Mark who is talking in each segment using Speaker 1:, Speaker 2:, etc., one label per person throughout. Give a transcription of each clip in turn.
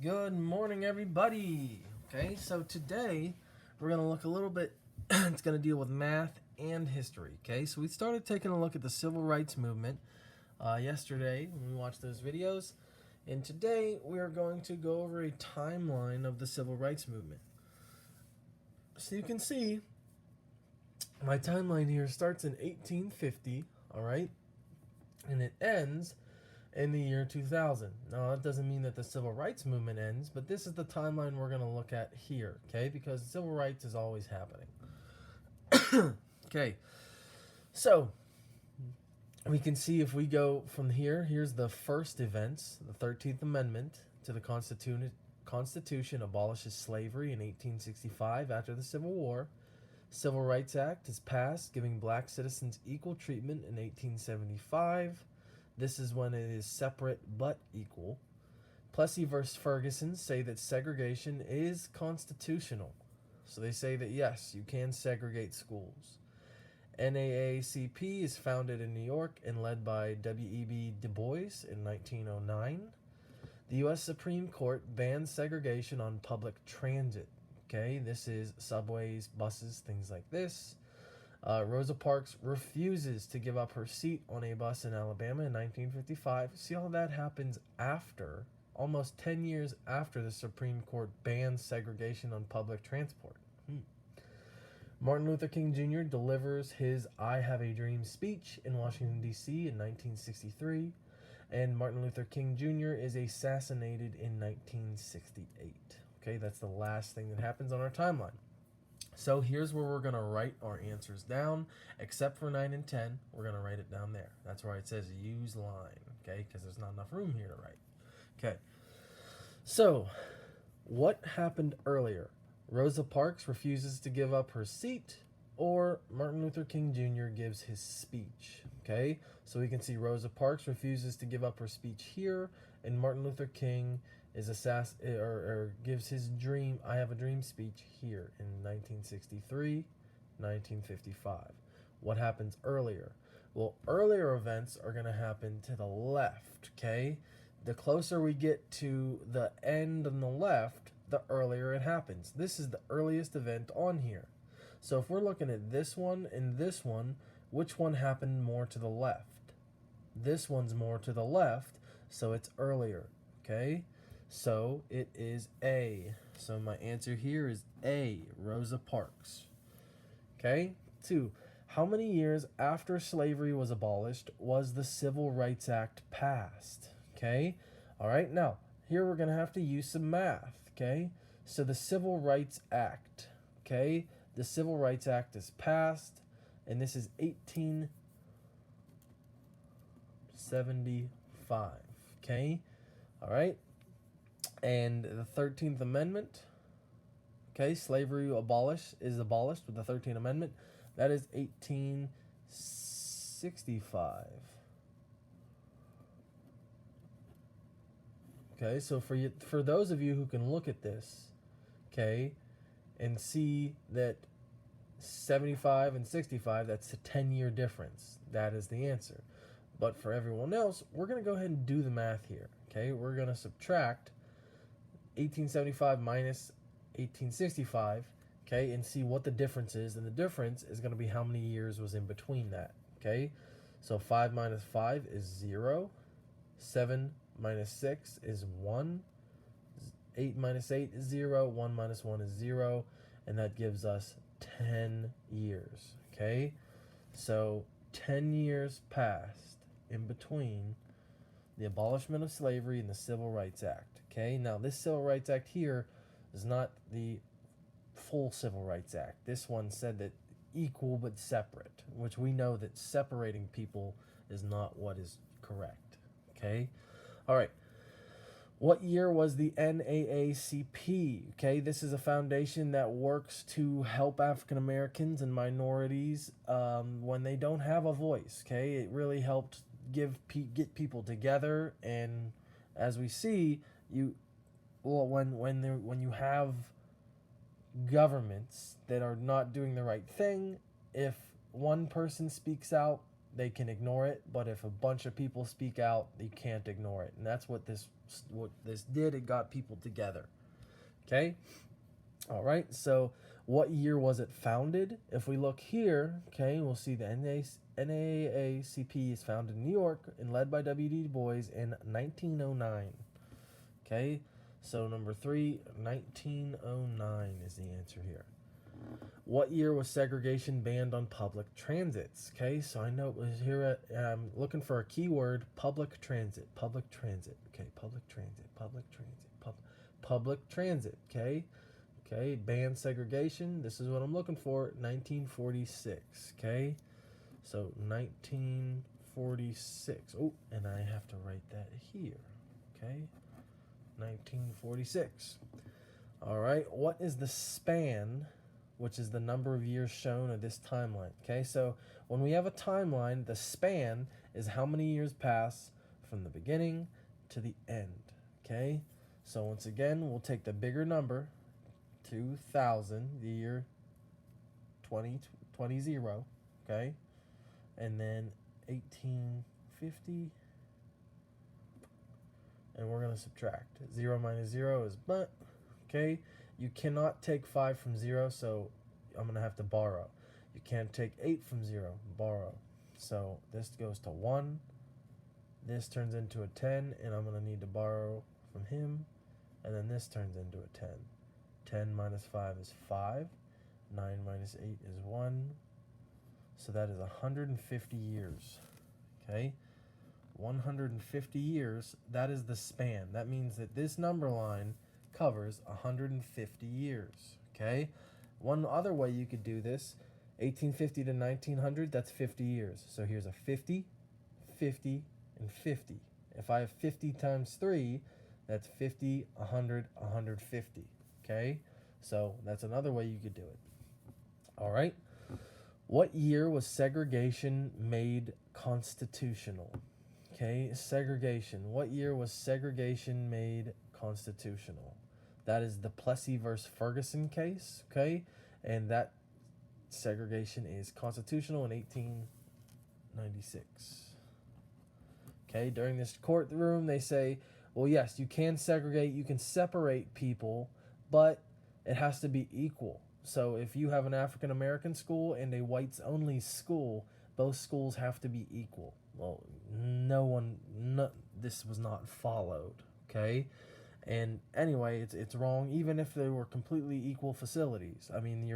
Speaker 1: Good morning, everybody. Okay, so today we're going to look a little bit, it's going to deal with math and history. Okay, so we started taking a look at the civil rights movement yesterday when we watched those videos, and today we are going to go over a timeline of the civil rights movement. So you can see my timeline here starts in 1850, all right, and it ends in the year 2000. Now, that doesn't mean that the civil rights movement ends, but this is the timeline we're going to look at here, okay? Because civil rights is always happening. Okay, so we can see if we go from here, here's the first events. The 13th Amendment to the Constitution abolishes slavery in 1865 after the Civil War. Civil Rights Act is passed, giving black citizens equal treatment in 1875. This is when it is separate but equal. Plessy versus Ferguson say that segregation is constitutional. So they say that yes, you can segregate schools. NAACP is founded in New York and led by W.E.B. Du Bois in 1909. The U.S. Supreme Court bans segregation on public transit. Okay, this is subways, buses, things like this. Rosa Parks refuses to give up her seat on a bus in Alabama in 1955. See how that happens after, almost 10 years after the Supreme Court banned segregation on public transport. Martin Luther King Jr. delivers his I Have a Dream speech in Washington, D.C. in 1963. And Martin Luther King Jr. is assassinated in 1968. Okay, that's the last thing that happens on our timeline. So here's where we're going to write our answers down. Except for 9 and 10, we're going to write it down there. That's why it says use line, okay, because there's not enough room here to write. Okay, so what happened earlier? Rosa Parks refuses to give up her seat, or Martin Luther King Jr. gives his speech, okay? So we can see Rosa Parks refuses to give up her speech here, and Martin Luther King is gives his dream, I Have a Dream speech here in 1963, 1955. What happens earlier? Well, earlier events are going to happen to the left, okay? The closer we get to the end on the left, the earlier it happens. This is the earliest event on here. So if we're looking at this one and this one, which one happened more to the left? This one's more to the left, so it's earlier, okay? So it is A. So my answer here is A, Rosa Parks. Okay? 2. How many years after slavery was abolished was the Civil Rights Act passed? Okay? All right, now, here we're going to have to use some math. Okay? So the Civil Rights Act. Okay? The Civil Rights Act is passed, and this is 1875. Okay? All right? And the 13th Amendment, okay, slavery is abolished with the 13th Amendment. That is 1865. Okay, so for those of you who can look at this, okay, and see that 75 and 65, that's a 10-year difference. That is the answer. But for everyone else, we're going to go ahead and do the math here, okay? We're going to subtract 1875 minus 1865, okay, and see what the difference is. And the difference is going to be how many years was in between that, okay? So 5 minus 5 is 0. 7 minus 6 is 1. 8 minus 8 is 0. 1 minus 1 is 0. And that gives us 10 years, okay? So 10 years passed in between the abolishment of slavery and the Civil Rights Act. Okay, now this Civil Rights Act here is not the full Civil Rights Act. This one said that equal but separate, which we know that separating people is not what is correct. Okay, all right. What year was the NAACP? Okay, this is a foundation that works to help African Americans and minorities when they don't have a voice. Okay, it really helped get people together, and as we see, when you have governments that are not doing the right thing, if one person speaks out, they can ignore it, but if a bunch of people speak out, you can't ignore it. And that's what this did. It got people together. Okay? All right. So what year was it founded? If we look here, okay, we'll see the NAACP is founded in New York and led by W.D. Du Bois in 1909. Okay? So number 3, 1909 is the answer here. What year was segregation banned on public transits? Okay, so I know it was here. I'm looking for a keyword: public transit. Public transit. Okay, public transit. Public transit. Public transit. Okay, okay. Ban segregation. This is what I'm looking for. 1946. Okay, so 1946. Oh, and I have to write that here. Okay, 1946. All right. What is the span, which is the number of years shown of this timeline? Okay, so when we have a timeline, the span is how many years pass from the beginning to the end. Okay, so once again, we'll take the bigger number, 2000, the year 2020, okay, and then 1850, and we're going to subtract. 0 minus 0 is but. Okay, you cannot take 5 from 0, so I'm going to have to borrow. You can't take 8 from 0, borrow. So this goes to 1. This turns into a 10, and I'm going to need to borrow from him. And then this turns into a 10. 10 minus 5 is 5. 9 minus 8 is 1. So that is 150 years. Okay, 150 years, that is the span. That means that this number line covers 150 years. Okay, one other way you could do this, 1850 to 1900, that's 50 years. So here's a 50, 50, and 50. If I have 50 times 3, that's 50, 100, 150. Okay, so that's another way you could do it. All right, what year was segregation made constitutional? Okay, segregation. What year was segregation made constitutional? That is the Plessy versus Ferguson case, okay? And that segregation is constitutional in 1896. Okay, during this courtroom, they say, well, yes, you can segregate, you can separate people, but it has to be equal. So if you have an African American school and a whites only school, both schools have to be equal. Well, this was not followed, okay? And anyway, it's wrong, even if they were completely equal facilities. I mean,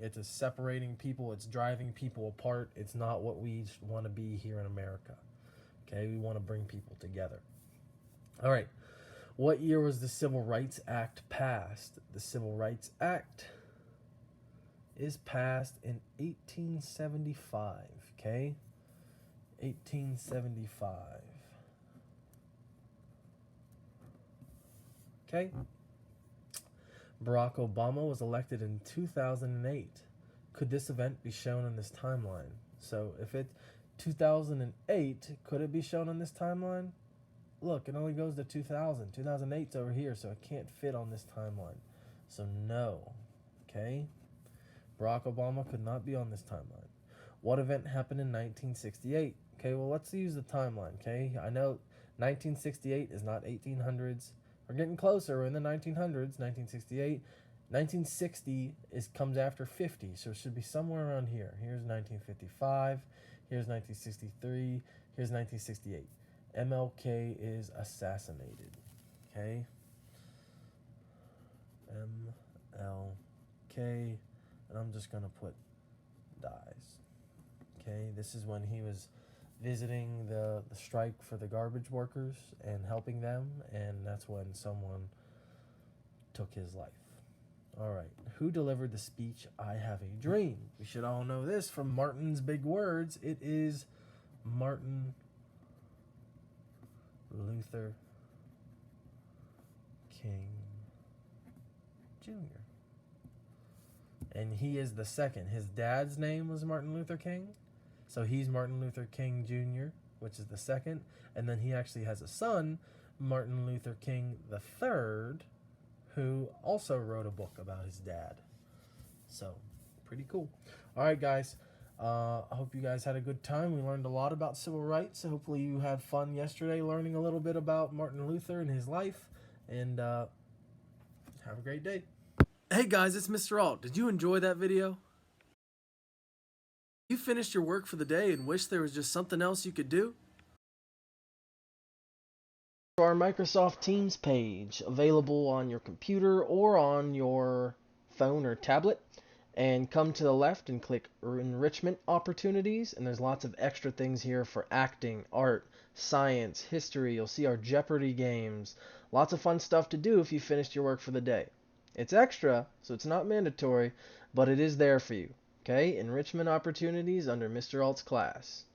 Speaker 1: it's a separating people, it's driving people apart. It's not what we want to be here in America. Okay, we want to bring people together. All right, what year was the Civil Rights Act passed? The Civil Rights Act is passed in 1875. Okay, 1875. Okay. Barack Obama was elected in 2008. Could this event be shown on this timeline? So if it's 2008, could it be shown on this timeline? Look, it only goes to 2000. 2008's over here, so it can't fit on this timeline. So no. Okay. Barack Obama could not be on this timeline. What event happened in 1968? Okay, well, let's use the timeline, okay? I know 1968 is not 1800s. We're getting closer. We're in the 1900s, 1968. 1960 comes after 50, so it should be somewhere around here. Here's 1955. Here's 1963. Here's 1968. MLK is assassinated. Okay? MLK. And I'm just going to put dies. Okay? This is when he was visiting the strike for the garbage workers and helping them, and that's when someone took his life. All right, who delivered the speech, I Have a Dream? We should all know this from Martin's Big Words. It is Martin Luther King Jr. And he is the second. His dad's name was Martin Luther King. So he's Martin Luther King Jr., which is the second. And then he actually has a son, Martin Luther King III, who also wrote a book about his dad. So, pretty cool. All right, guys. I hope you guys had a good time. We learned a lot about civil rights. So hopefully you had fun yesterday learning a little bit about Martin Luther and his life. And have a great day. Hey guys, it's Mr. Alt. Did you enjoy that video? You finished your work for the day and wish there was just something else you could do? Our Microsoft Teams page, available on your computer or on your phone or tablet. And come to the left and click Enrichment Opportunities, and there's lots of extra things here for acting, art, science, history. You'll see our Jeopardy games. Lots of fun stuff to do if you finished your work for the day. It's extra, so it's not mandatory, but it is there for you. Okay? Enrichment Opportunities under Mr. Alt's class.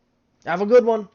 Speaker 1: Have a good one!